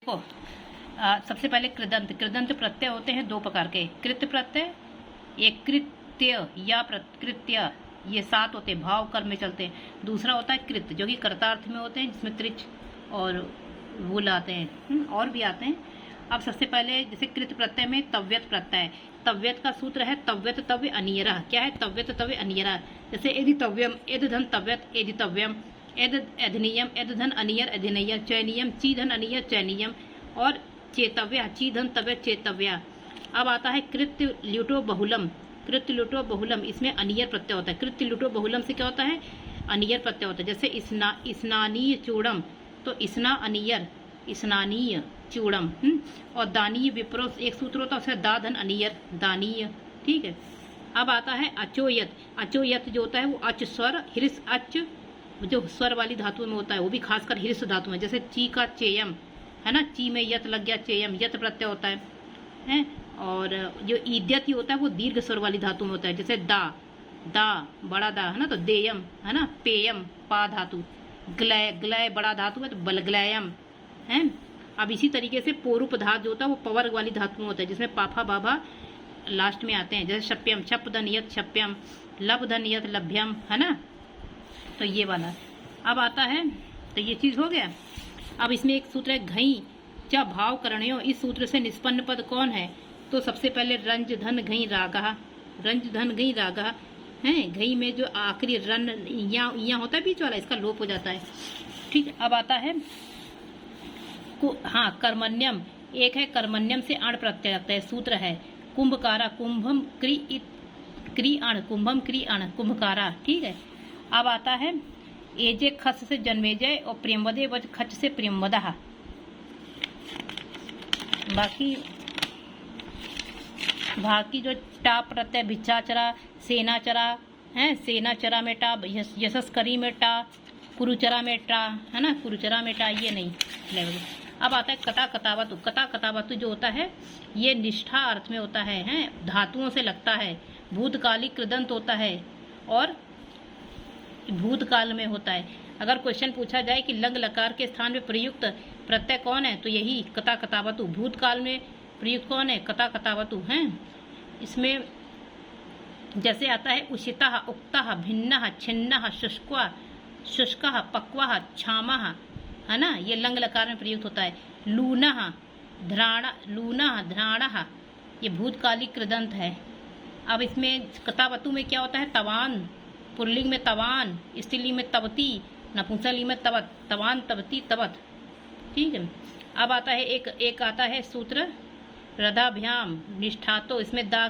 देखो सबसे पहले कृदंत कृदंत प्रत्यय होते हैं दो प्रकार के। कृत प्रत्यय, एक कृत्य या प्रकृत्य, ये 7 होते हैं, भाव कर्म में चलते हैं। दूसरा होता है कृत, जो कि कर्तार्थ में होते हैं, जिसमें त्रिच और वुल आते हैं, और भी आते हैं। अब सबसे पहले जैसे कृत प्रत्यय में तव्यत प्रत्यय, तव्यत का सूत्र है तव्यत तव्य अनियरा। क्या है? तव्यत तव्य अनियरा। जैसे एदितव्यम, एदधन तव्यत एदितव्यम, एद एधनियम, एदधन अनियर एधिनयम, चयनियम, चीधन अनियर चयनियम, और चेतव्य, चीधन तव्य चेतव्या। अब आता है कृत्य ल्युटो बहुलम, कृत्य ल्युटो बहुलम, इसमें अनियर प्रत्यय होता है। कृत्य ल्युटो बहुलम से क्या होता है? अनियर प्रत्यय होता है। जैसे स्नानीय चूड़म, तो स्ना अनियर, स्नानीय चूड़म। और दानीय विप्रो एक सूत्र होता है, उसका दाधन अनियर दानीय। ठीक है। अब आता है अचोयत, अचोयत जो होता है वो अच स्वर हिरिस अच, जो स्वर वाली धातु में होता है, वो भी खासकर हिरिस धातु में। जैसे ची का चेयम है ना, ची में यत लग गया, चेयम यत प्रत्यय होता है। और जो ईद्यत होता है वो दीर्घ स्वर वाली धातु में होता है। जैसे दा, दा बड़ा दा है ना, तो देयम है ना, पेयम पा धातु, ग्लय, ग्लय बड़ा धातु है तो बलग्लयम है। अब इसी तरीके से पोरूप धातु जो होता है वो पवर वाली धातु में होता है, जिसमें पाफा बाभा लास्ट में आते हैं। जैसे शप्यम, छप धनियत शप्यम, लब धनियत लभ्यम है ना, तो ये वाला। अब आता है, तो ये चीज हो गया। अब इसमें एक सूत्र है घई च भाव करणयो, इस सूत्र से निष्पन्न पद कौन है? तो सबसे पहले रंज धन घई रागा, रंज धन घई रागा है। घई में जो आखिरी रन यहाँ होता है बीच वाला, इसका लोप हो जाता है। ठीक। अब आता है हाँ कर्मण्यम, एक है कर्मण्यम से अण प्रत्यय लगता है। सूत्र है कुंभकारा, कुंभम क्री अण, कुंभम क्री अण कुंभकारा। ठीक है। अब आता है एजे खस से जन्मेजय और प्रेमवदे वज खच से प्रेमवदा। बाकी जो टा प्रत्यय भिक्षाचरा, सेनाचरा है, सेनाचरा में टा, यशस्करी में टा, कुरुचरा में टा है ना, कुरुचरा में टा, ये नहीं लेवल। अब आता है कथा कथावतु, कथा कथावतु जो होता है ये निष्ठा अर्थ में होता है, धातुओं से लगता है। भूतकालिक कृदंत होता है और भूतकाल में होता है। अगर क्वेश्चन पूछा जाए कि लंग लकार के स्थान में प्रयुक्त प्रत्यय कौन है, तो यही कथा कथावतु। भूतकाल में प्रयुक्त कौन है? कथा कथावतु है। इसमें जैसे आता है उषिता, उक्ता, भिन्ना, छिन्ना, शुष्का, शुष्का, पक्वा, छामा है ना, ये लंग लकार में प्रयुक्त होता है। लूना, ध्राणा, लूना, ध्राणा, ये भूतकालिक कृदंत है। अब इसमें कथावतु में क्या होता है? तवान, पुल्लिंग में तवान, स्त्रीलिंग में तवती, नपुंसकलिंग में तवत, तवान तवती तवत। ठीक है। अब आता है एक आता है सूत्र रदाभ्याम निष्ठातो, इसमें दा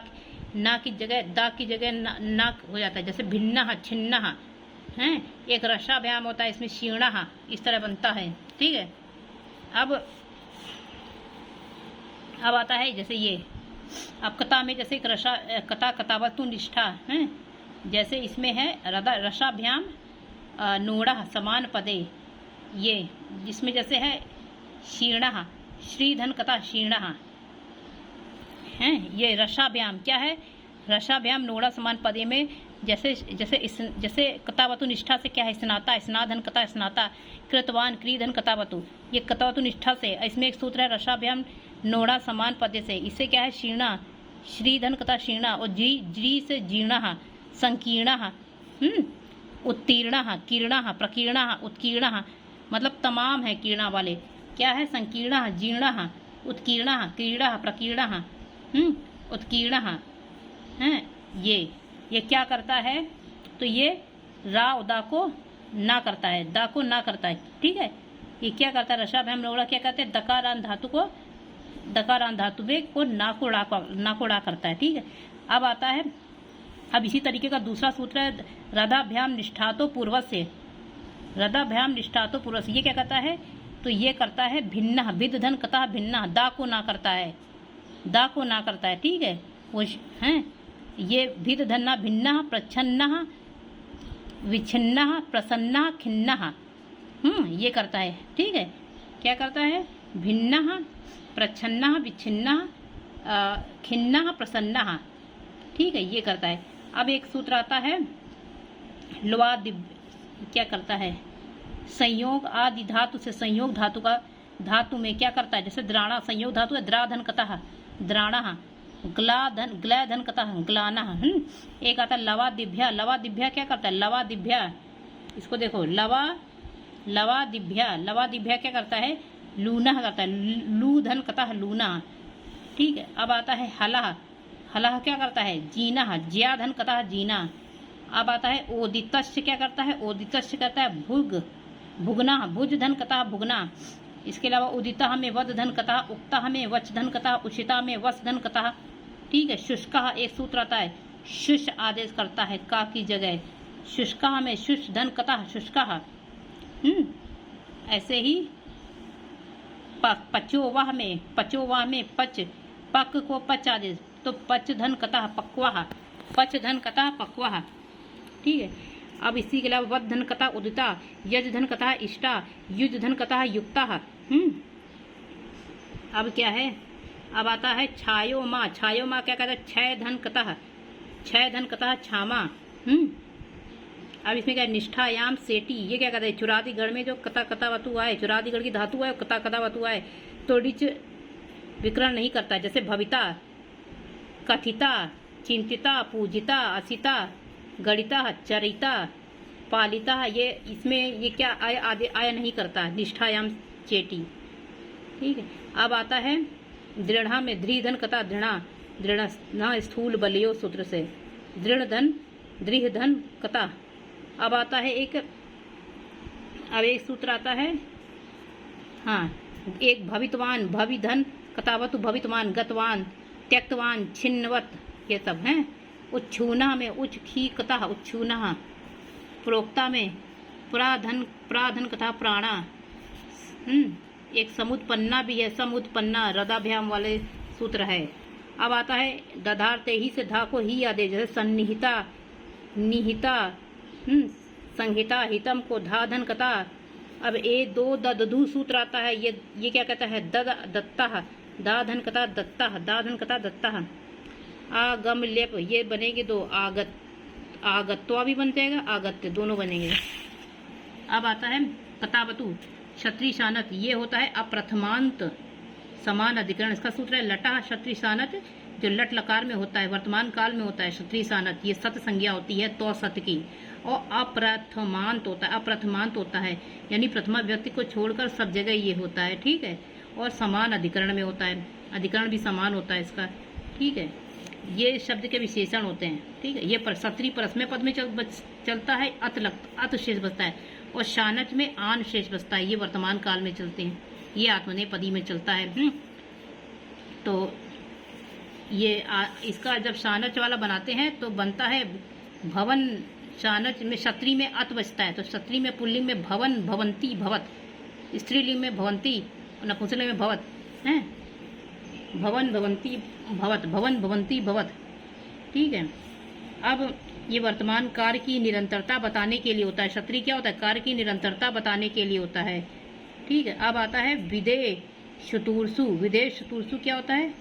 ना की जगह, दा की जगह ना हो जाता है। जैसे भिन्ना, छिन्ना है। एक रसाभ्याम होता है, इसमें शीर्णा, इस तरह बनता है। ठीक है। अब आता है जैसे ये, अब कथा में जैसे एक रसा, कथा कथावतु निष्ठा है, जैसे इसमें है रसाभ्याम नोड़ा समान पदे, ये जिसमें जैसे है शीर्णा, श्रीधन कथा शीर्णा है। ये रसाभ्याम क्या है? रसाभ्याम नोड़ा समान पदे में जैसे कथावतु निष्ठा से क्या है? स्नाता, स्नाधन कथा स्नाता, कृतवान क्रीधन कथावतु, ये कथावतु निष्ठा से। इसमें एक सूत्र है रसाभ्याम नोड़ा समान पदे से, इससे क्या है? शीर्णा, श्रीधन कथा शीर्णा, और जी से जीर्णा, संकीर्ण, उत्तीर्ण, कीर्ण, प्रकीर्ण, उत्कीर्ण, मतलब तमाम है कीर्णा वाले। क्या है? संकीर्ण, जीर्ण, उत्कीर्ण, क्रीड़ा, प्रकीर्ण, उत्कीर्ण है। ये क्या करता है? तो ये रा दा को ना करता है, दा को ना करता है। ठीक है। ये क्या करता है? रसाभ्याम नोड़ा क्या कहते हैं? दकारान धातु को, दकारान धातु को नाकोड़ा करता है। ठीक है। अब आता है, अब इसी तरीके का दूसरा सूत्र है रदाभ्याम निष्ठातो पूर्व से, रदाभ्याम निष्ठातो पूर्व से, ये क्या करता है? तो ये करता है भिन्ना, विद धन कथा भिन्ना, दा को ना करता है, दा को ना करता है। ठीक है। वो है ये भिद धन्ना भिन्ना, प्रच्छन्ना, विच्छिन्ना, प्रसन्ना, खिन्ना, ये करता है। ठीक है। क्या करता है? भिन्ना, प्रच्छन्ना, विच्छिन्ना, खिन्ना, प्रसन्ना। ठीक है, ये करता है। अब एक सूत्र आता है लुआ, क्या करता है? संयोग आदि धातु से संयोग धातु का धातु में क्या करता है, जैसे द्राणा संयोग धातु है, द्राधन कतः द्राणा, ग्लाधन कतः ग्लाना। एक आता है लवादिभ्या, लवादिभ्या क्या करता है, लवादिभ्या, इसको देखो लवादिभ्या क्या करता है, लूना करता है, लूधन कतः लूना। ठीक है, अब आता है हलह, हलह क्या करता है, जीना, ज्याधन कतः जीना। अब आता है ओदितस्य, क्या करता है, ओदितस्य करता है भुगना, भुज धन कतः भुगना। इसके अलावा उदिता में वध धन कतः, उक्ता में वच धन कतः, उषिता में वस धन कतः। ठीक है, शुष्का एक सूत्र आता है, शुष आदेश करता है का की जगह, शुष्का में शुष धन कतः शुष्का। ऐसे ही पचोवाह में पच, पक को पच आदेश, तो पच धन कतः पक्वाह, पच धन कतः पक्वाह। ठीक है, अब इसी के अलावा वध धन कतः उदिता, यज धन कतः इष्टा, युज धन कतः युक्ता। अब क्या है, अब आता है छायो माँ, छायो माँ क्या कहता है, क्षय धन कतः क्षामा। अब इसमें क्या है, निष्ठायाम सेटी, ये क्या कहता है, चुरादीगढ़ में जो कता कता वतु आए, चुरादीगढ़ की धातु है, कता कता वतु आए तो डिच विकरण नहीं करता, जैसे भविता, कथिता, चिंतिता, पूजिता, असिता, गणिता, चरिता, पालिता, ये इसमें ये क्या आया नहीं करता, निष्ठायाम चेटी। ठीक है, अब आता है दृढ़ा में धृधन कथा दृढ़ा, दृढ़ स्थूल बलियो सूत्र से दृढ़ धन कथा। अब आता है एक सूत्र आता है, हाँ, एक भवितवान, भविधन कथावतु, भवितवान, गतवान, त्यक्तवान, छिन्नवत, ये सब हैं। उच्छूना में उच्च खी कथा उच्छूना, प्रोक्ता में प्राधन कथा प्राणा। एक समुत्पन्ना भी है, समुत्पन्ना रदाभ्याम वाले सूत्र है। अब आता है दधारते ही से धा को ही आदेश, जैसे सन्निहिता, निहिता, संहिता, हितम को धा धन कथा। अब दो दधु सूत्र आता है, ये क्या कहता है, दत्ता, दा धन कथा दत्ता, दा धन कथा दत्ता। आगम लेप, ये बनेंगे दो, आगत्वा भी बन जाएगा, आगत्य दोनों बनेंगे। अब आता है कथावतु क्षत्रिय शानत, ये होता है अप्रथमांत समान अधिकरण, इसका सूत्र है लटा क्षत्रिय शानत, जो लट लकार में होता है, वर्तमान काल में होता है क्षत्रिय शानत, ये सत संज्ञा होती है तो सत की। और अप्रथमांत होता है, यानी प्रथमा व्यक्ति को छोड़कर सब जगह ये होता है। ठीक है, और समान अधिकरण में होता है, अधिकरण भी समान होता है इसका। ठीक है, ये शब्द के विशेषण होते हैं। ठीक है, ये क्षत्रिय परस्मय पद में चलता है, अत शेष बचता है, और शानच में आन शेष बचता है, ये वर्तमान काल में चलते हैं, ये आत्मनेपदी में चलता है। तो ये इसका जब शानच वाला बनाते हैं तो बनता है भवन, शानच में क्षत्रिय में अत बचता है, तो क्षत्रिय में पुल्लिंग में भवन, भवंती, भवत, स्त्रीलिंग में भवंती, नपुंसकलिंग में भवत है, भवन भवंती भवत, भवन भवंती भवत। ठीक है, अब ये वर्तमान कार्य की निरंतरता बताने के लिए होता है। क्षत्रिय क्या होता है, कार्य की निरंतरता बताने के लिए होता है। ठीक है, अब आता है विदेश चतुर्सु, विदेश चतुर्सु क्या होता है,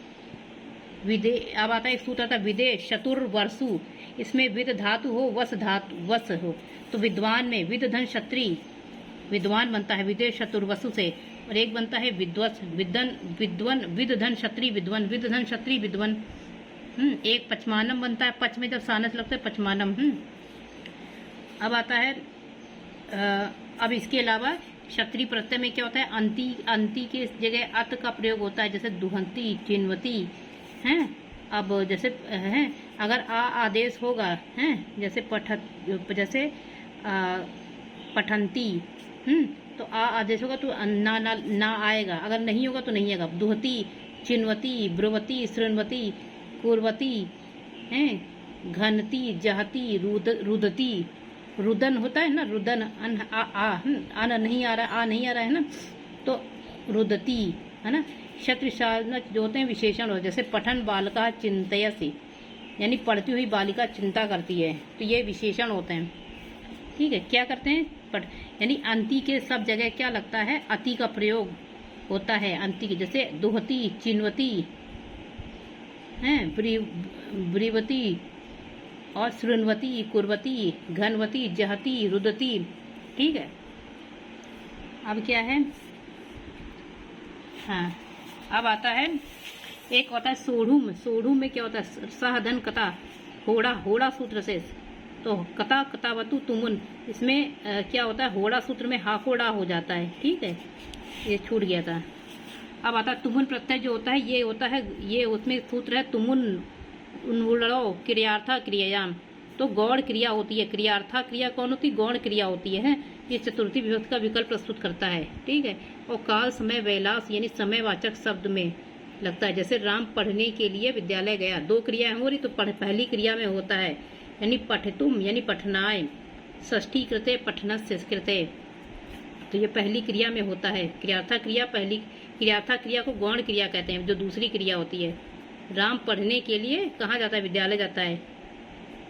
अब आता है एक सूत्र आता है विदेश चतुर्वर्षु, इसमें विद धातु हो, वस धातु वस हो, तो विद्वान में विद धन क्षत्रिय विद्वान बनता है विदेश चतुर्वसु से, और एक बनता है विद्वस विद्वन विद धन क्षत्रिय विद्वन, विद धन क्षत्रिय विद्वन। एक पचमानम बनता है, पच में जब सानस लगता है पचमानम। अब आता है अब इसके अलावा क्षत्रिय प्रत्यय में क्या होता है, अंति के जगह अत का प्रयोग होता है, जैसे दुहंती, चिन्वती हैं। अब जैसे हैं अगर आदेश होगा हैं, जैसे पठंती, तो आदेश होगा तो ना आएगा, अगर नहीं होगा तो नहीं आएगा। दुहती, चिन्वती, ब्रुवती, शृण्वती, कुर्वती हैं, घनती, जहती, रुदती, रुदन होता है ना, रुदन अन नहीं आ रहा, नहीं आ रहा है ना, तो रुदती है ना। क्षत्रिय जो होते हैं विशेषण हो, जैसे पठन बालिका चिंतयसी, यानी पढ़ती हुई बालिका चिंता करती है, तो ये विशेषण होते हैं। ठीक है, क्या करते हैं, यानी अंति के सब जगह क्या लगता है, अति का प्रयोग होता है अंति के, जैसे दुहती, चिन्वती हैं, ब्रीवती और शृण्वती, कुर्वती, घनवती, जहती, रुदती। ठीक है, अब क्या है, हाँ, अब आता है एक होता है सोढ़ूम। सोढ़ूम में क्या होता है? सह धन कता, होड़ा, होड़ा सूत्र से। तो कता कतावतु तुमुन, इसमें क्या होता है? होड़ा सूत्र में हाकोड़ा हो जाता है। ठीक है, ये छूट गया था। अब आता है तुमुन प्रत्यय जो होता है, ये होता है, ये उसमें सूत्र है तुमुन उन्वुड़ो क्रियार्था क्रियायाम। तो गौण क्रिया होती है। क्रियार्था क्रिया कौन होती है? गौण क्रिया होती है। ये चतुर्थी विभक्ति का विकल्प प्रस्तुत करता है। ठीक है, और काल समय वैलास यानी समयवाचक शब्द में लगता है। जैसे राम पढ़ने के लिए विद्यालय गया, दो क्रियाएं हो रही, तो पहली क्रिया में होता है यानी पठितुम यानी पठनाय, षष्ठी कृते पठनस्य कृते, तो ये पहली क्रिया में होता है। क्रियार्था क्रिया पहली, क्रियार्था क्रिया को गौण क्रिया कहते हैं, जो दूसरी क्रिया होती है। राम पढ़ने के लिए कहाँ जाता है? विद्यालय जाता है।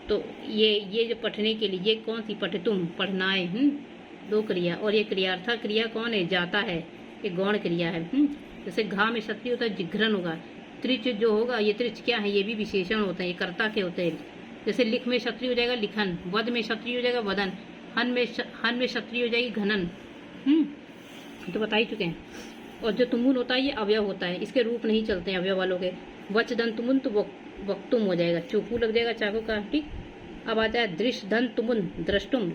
तो ये जो पढ़ने के लिए, ये कौन सी? पठितुम, पढ़नाए, दो क्रिया। और ये क्रियार्था क्रिया कौन है? जाता है, ये गौण क्रिया है। जैसे घा में क्षत्रिय होता है, जिघ्रन होगा। त्रिच जो होगा, ये त्रिच क्या है? ये भी विशेषण होते हैं, ये कर्ता के होते हैं। जैसे लिख में क्षत्रिय हो जाएगा लिखन, वद में क्षत्रिय हो जाएगा वदन, हन में क्षत्रिय हो जाएगी घनन। तो बता ही चुके हैं। और जो तुमुन होता है, ये अवयव होता है, इसके रूप नहीं चलते हैं अवयव वालों के। वच धन तुमुन तो वक्तुम हो जाएगा, चूकू लग जाएगा चाकू का। ठीक, अब आता है दृश्य धन तुमुन द्रष्टुम।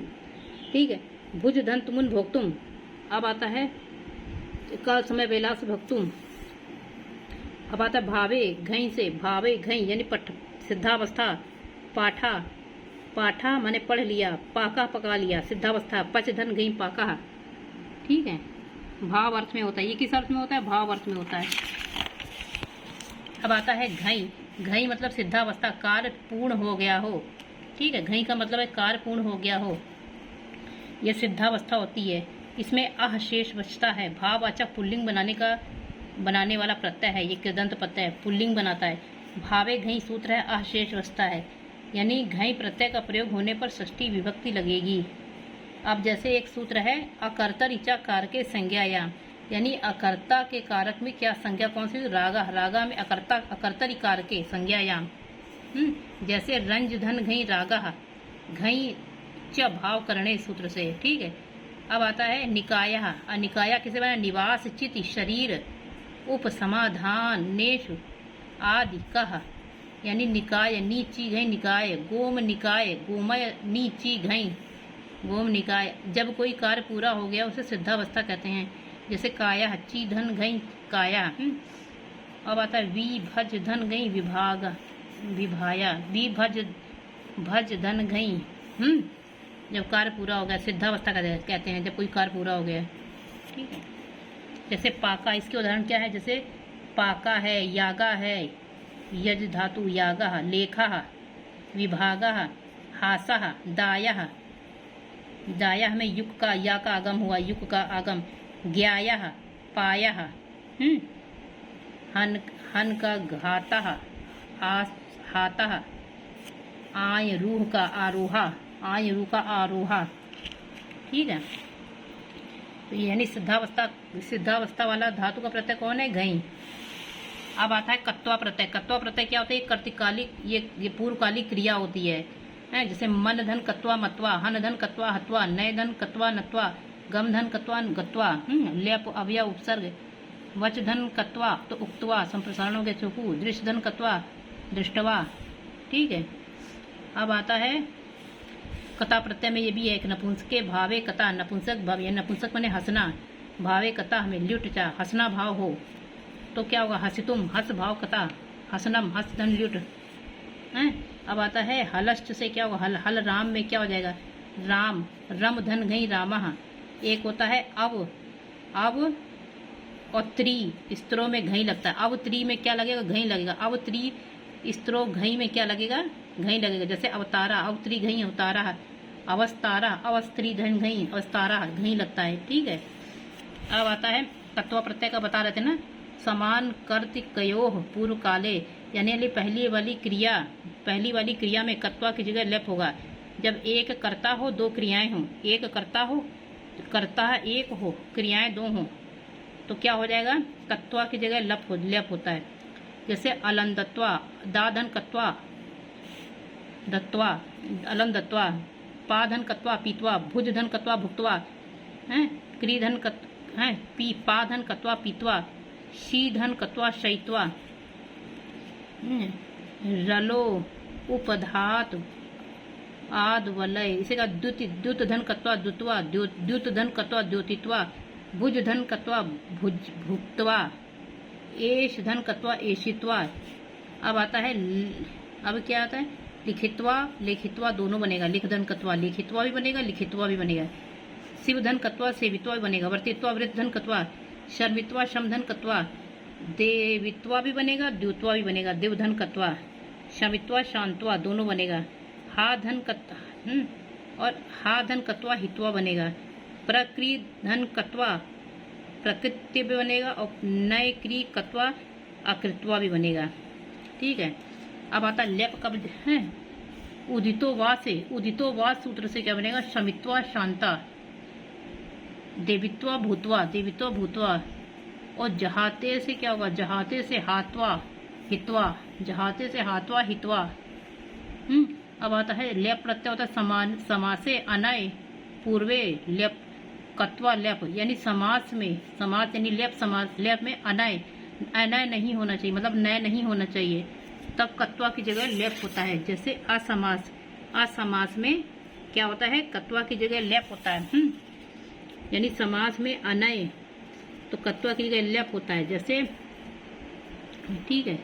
ठीक है, भुज धन तुमुन भोक्तुम। अब आता है काल समय वेलास भक्तुम। अब आता है भावे घई से, भावे घई यानी पठ, सिद्धावस्था। पाठा, पाठा माने पढ़ लिया, पाका पका लिया, सिद्धावस्था। पच धन घई पाका। ठीक है, भाव अर्थ में होता है। ये किस अर्थ में होता है? भाव अर्थ में होता है। अब आता है घई। घई मतलब सिद्धावस्था, कार्य पूर्ण हो गया हो। ठीक है, घई का मतलब है कार्य पूर्ण हो गया हो, यह सिद्धावस्था होती है। इसमें अह शेष बचता है। भाववाचक पुल्लिंग बनाने वाला प्रत्यय है, ये कृदंत प्रत्यय है, पुल्लिंग बनाता है। भावे घई सूत्र है, अह शेष बचता है, यानी घई प्रत्यय का प्रयोग होने पर षष्ठी विभक्ति लगेगी। अब जैसे एक सूत्र है अकर्तर इचा कारके संज्ञायाम, यानी अकर्ता के कारक में क्या संज्ञा कौन सी? रागा। रागा में अकर्तर इकार के संज्ञायाम। जैसे रंज धन घई रागा, घई च भाव करणे सूत्र से। ठीक है, अब आता है निकाया। निकाया किसे बना? निवास चित शरीर उपसमाधान नेशु आदि कह, यानी निकाय नीची घई निकाय, गोम निकाय गोमय नीची घई गोम निकाय। जब कोई कार्य पूरा हो गया उसे सिद्धावस्था कहते हैं। जैसे काया ची धन घई काया। अब आता है वी भज धन गई विभाग, विभाया। वी भज धन गई। जब कार्य पूरा हो गया, सिद्धावस्था कहते हैं जब कोई कार्य पूरा हो गया। ठीक है, जैसे पाका, इसके उदाहरण क्या है? जैसे पाका है, यागा है, यज धातु यागा, लेखा, विभागा, हासा, दाया। दाया में युक का, या का आगम हुआ, युक का आगम। ज्ञाया, पाया, हन का घाता, हाता, आय रूह का आरोहा, आय रूह का आरोहा। ठीक है, तो यानी सिद्धावस्था वाला धातु का प्रत्यय कौन है? घई। अब आता है कत्वा प्रत्यय। कत्वा प्रत्यय क्या होता है? कर्तिकालिक, ये पूर्वकालिक क्रिया होती है। जैसे मन धन कत्वा मत्वा, हन धन कत्वा हत्वा, नय धन कत्वा नत्वा, गम धन कत्वा गत्वा, लेप अवयव उपसर्ग, वच धन कत्वा तो उक्तवा, संप्रसारण हो गया चुकू, दृश्य धन कत्वा दृष्टवा। ठीक है, अब आता है कथा प्रत्यय में, ये भी है एक नपुंसके भावे कथा, नपुंसक भाव, या नपुंसक माने हंसना, भावे कथा हमें ल्युट चा, हंसना भाव हो तो क्या होगा? हंसितुम, हंस भाव कथा, हंसनम, हंस धन ल्युट है। अब आता है हलश्च से क्या होगा? हल राम में क्या हो जाएगा? राम, रम धन घई रामा। एक होता है अब और त्री, स्त्रो में घई लगता है। अब त्री में क्या लगेगा? घई लगेगा। अब त्री स्त्रो घई में क्या लगेगा? घई लगेगा। जैसे अवतारा, अब त्री घई अवतारा, अवस्तारा, अवस्त्री धन घई अवस्तारा, घई लगता है। ठीक है, अब आता है तत्व प्रत्यय का बता रहे थे ना, समान कर्तिकयोः पूर्व काले, यानी पहली वाली क्रिया में कत्वा की जगह लेप होगा। जब एक कर्ता हो, दो क्रियाएं हो, एक कर्ता हो, कर्ता एक हो, क्रियाएं दो हो, तो क्या हो जाएगा? कत्वा की जगह लेप होता है। जैसे अलम दत्वा, दाधन कत्वा दत्वा, अलम दत्वा, पाधन कत्वा पीतवा, भुज धन कत्वा भुक्तवा, क्रीधन पाधन कत्वा पीतवा, शीधन कत्वा शयित्वा, रलो उपधात आद वलय, इसे का द्युत धन कत्वा द्युत्वा, द्युत धन कत्वा द्योतित्वा, भुज धन कत्वा भुक्त्वा, एश धन कत्वा एशित्वा। अब आता है, अब क्या आता है, लिखित्वा लेखित्वा दोनों बनेगा, लिख धन कत्वा लिखित्वा भी बनेगा, लिखित्वा भी बनेगा। शिव धन कत्वा सेवित्वा भी बनेगा, वर्तित्वा वृत्त धन कत्वा, शर्मित्वा शम धन कत्वा, देवित्वा भी बनेगा, द्युत्वा भी बनेगा, देव धन कत्वा, शमित्वा शांतवा दोनों बनेगा। हा धन और हा धन कत्वा हित्वा बनेगा। प्रकृ धन कत्वा प्रकृत्य भी बनेगा, और नय क्री कत्वा अकृत्वा भी बनेगा। ठीक है, अब आता लेप कब है, उदितो वा से, उदितो वा सूत्र से क्या बनेगा, शमित्वा शांता, देवित्वा भूतवा, देवित्वा भूतवा, और जहाते से क्या होगा, जहाते से हाथवा हित्वा, जहाते से हाथवा हित्वा। अब आता है लेप प्रत्यय होता है समान, समासे अनय पूर्वे लेप कत्वा लेप, यानी समास में, समास यानी लेप, समास लेप में अनय, अनय नहीं होना चाहिए, मतलब नय नहीं होना चाहिए, तब कत्वा की जगह लेप होता है। जैसे असमास, असमास में क्या होता है, कत्वा की जगह लेप होता है। यानी समास में अनय तो कत्वा की जगह लेप होता है। जैसे ठीक है,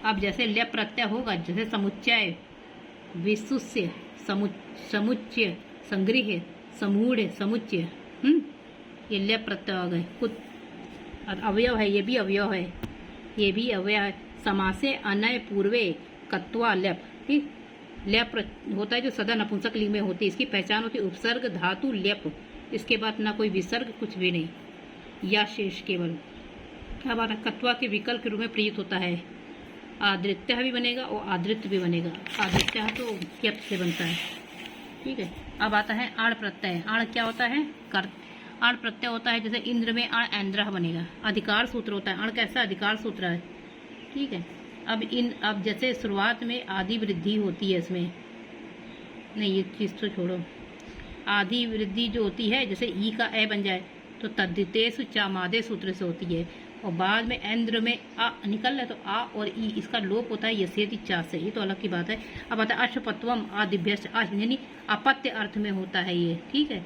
अब जैसे लेप प्रत्यय होगा, जैसे समुच्चय, विशुष्य, समुच्चय, संग्रह, समूढ़, समुच्चय, ये लेप प्रत्यय हो गए। कुछ अवयव है, ये भी अवयव है, ये भी अवयव है। समासे अनय पूर्वे कत्वा लेप, ठीक, लेप होता है जो सदा नपुंसक लिंग में होती है, इसकी पहचान होती है उपसर्ग धातु लेप, इसके बाद ना कोई विसर्ग कुछ भी नहीं, या शेष केवल। अब आता कत्वा के विकल्प के रूप में प्रयुक्त होता है। आदृत्य भी बनेगा और आदृत्य भी बनेगा, आदृत्य तो क्यप से बनता है। ठीक है, अब आता है आण प्रत्यय। आण क्या होता है, कर, आण प्रत्यय होता है, जैसे इंद्र में आण ऐन्द्रः बनेगा, अधिकार सूत्र होता है। आण कैसा अधिकार सूत्र है, ठीक है। अब जैसे शुरुआत में आदि वृद्धि होती है, इसमें नहीं, ये चीज़ तो छोड़ो, आदि वृद्धि जो होती है, जैसे ई का ए बन जाए तो तद्धितेषु चामादे सूत्र से होती है, और बाद में ऐन्द्र में आ निकल रहा तो आ और ई, इसका लोप होता है यसेति चा से, ये तो अलग की बात है। अब आता है अश्वपत्वम आदिभ्यश्च, यानी अपत्य अर्थ में होता है ये, ठीक है।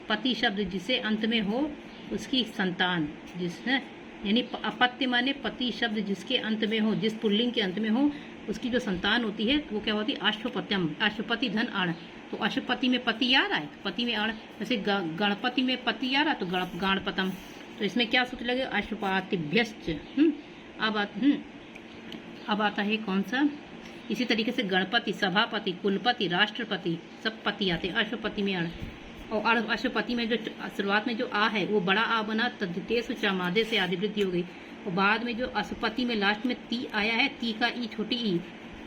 पति शब्द जिसे अंत में हो उसकी संतान, जिसने, यानी अपत्य माने पति शब्द जिसके अंत में हो, जिस पुल्लिंग के अंत में हो उसकी जो संतान होती है वो क्या होती है, अश्वपत्यम, अश्वपति धन आण। तो अश्वपति में पति आ रहा है, पति में आण, जैसे गणपति में पति आ रहा है तो गणपतम, तो इसमें क्या सूत्र लगे, अश्वपातिभ्यश्च। अब आता है कौन सा, इसी तरीके से गणपति, सभापति, कुलपति, राष्ट्रपति, सब पति आते हैं अश्वपति में आण। और अश्वपति में जो शुरुआत में जो आ है वो बड़ा आ बना, तद्धितेषु चामादे से आदि वृद्धि हो गई, और बाद में जो अश्वपति में लास्ट में ती आया है, ती का ई छोटी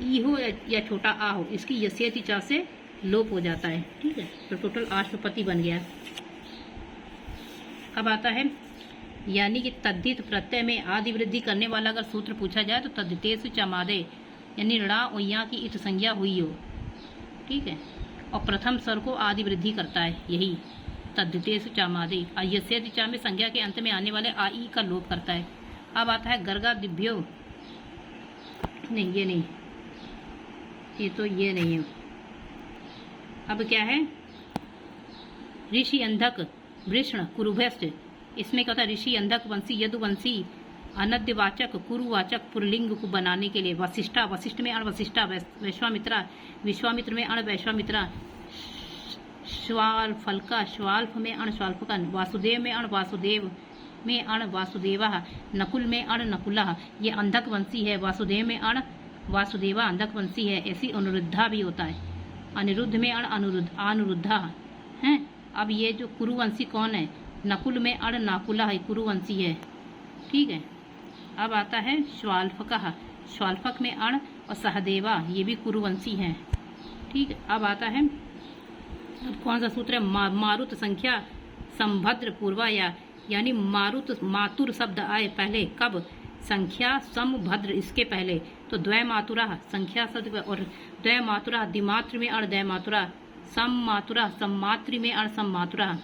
ई हो या छोटा आ हो, इसकी यस्यति चा से लोप हो जाता है, ठीक है। तो टोटल अश्वपति बन गया। अब आता है, यानी कि तद्धित प्रत्यय में आदि वृद्धि करने वाला अगर सूत्र पूछा जाए तो तद्धितेषु चामादे, यानी ऋणा और या की इत संज्ञा हुई हो, ठीक है, और प्रथम स्वर को आदि वृद्धि करता है, यही तद्धितेषु चामादे। यस्यति चा में संज्ञा के अंत में आने वाले आ ई का लोप करता है। अब आता है गर्गा दिभ्यो, नहीं ये नहीं, ये तो ये नहीं है। अब क्या है, ऋषि अंधक वृष्ण कुरुभ्यस्त, इसमें क्या होता है, ऋषि अंधक वंशी यदुवंशी अनद्यवाचक कुरुवाचक पुरलिंग को बनाने के लिए। वशिष्ठा, वशिष्ठ में अण वशिष्ठा, वैश्वामित्रा, विश्वामित्र में अण वैश्वामित्रा, श्वाल्फल्का, श्वाल्फ में अण श्वाल्फका, वासुदेव में अण वासुदेव में अण वासुदेवा, नकुल में अण नकुला, ये अंधक वंशी है। वासुदेव में अण वासुदेवा अंधक वंशी है। ऐसी अनुरुद्धा भी होता है, अनिरुद्ध में अण अनुरुद्धा है। अब ये जो कुरुवंशी कौन है, नकुल में अण नाकुला है, कुरुवंशी है, ठीक है। अब आता है श्वाल्फका, श्वाल्फक में अण और सहदेवा, ये भी कुरुवंशी हैं, ठीक है। अब आता है, अब कौन सा सूत्र है, मारुत संख्या संभद्र पूर्वाया, यानी मारुत मातुर शब्द आए पहले, कब, संख्या समभद्र इसके पहले, तो द्वय मातुरा संख्या शब्द, और द्वय मातुरा दिमात्र में अण द्वय मातुरा, सम मातुरा सम्मातृ में अण सम मातुरा,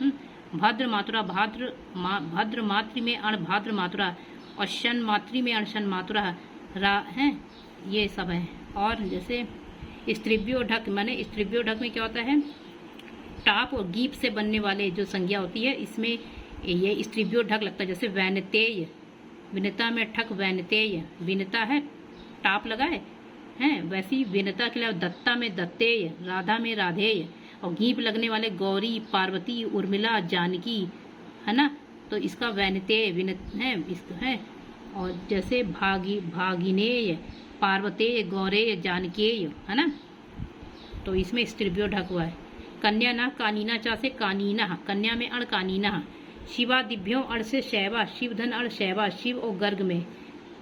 भद्र मातुरा भद्र मातृ में अण भाद्र मातुरा, और शन मातृ में अणशन मातुरा रा है, ये सब है। और जैसे स्त्रीव्यो ढक, माने स्त्रीव्यो ढक में क्या होता है, टाप और गीप से बनने वाले जो संज्ञा होती है इसमें ये स्त्रीव्यो ढक लगता है। जैसे वैनतेय, विनता में ठक वैनतेय, विनता है टाप लगाए हैं, वैसी विनता के लिए दत्ता में दत्तेय, राधा में राधेय, और गीप लगने वाले गौरी, पार्वती, उर्मिला, जानकी, है ना, तो इसका वैनतेय विनत है, इसका है। और जैसे भागिनेय, पार्वतेय, गौरेय, जानकेय, है ना, तो इसमें स्त्रीव्यो ढक हुआ है। कन्या ना कानीना चा से कानीना, कन्या में अण कानीना। शिवा दिभ्यों अण से शैवा, शिव धन अण शैवा, शिव और गर्ग में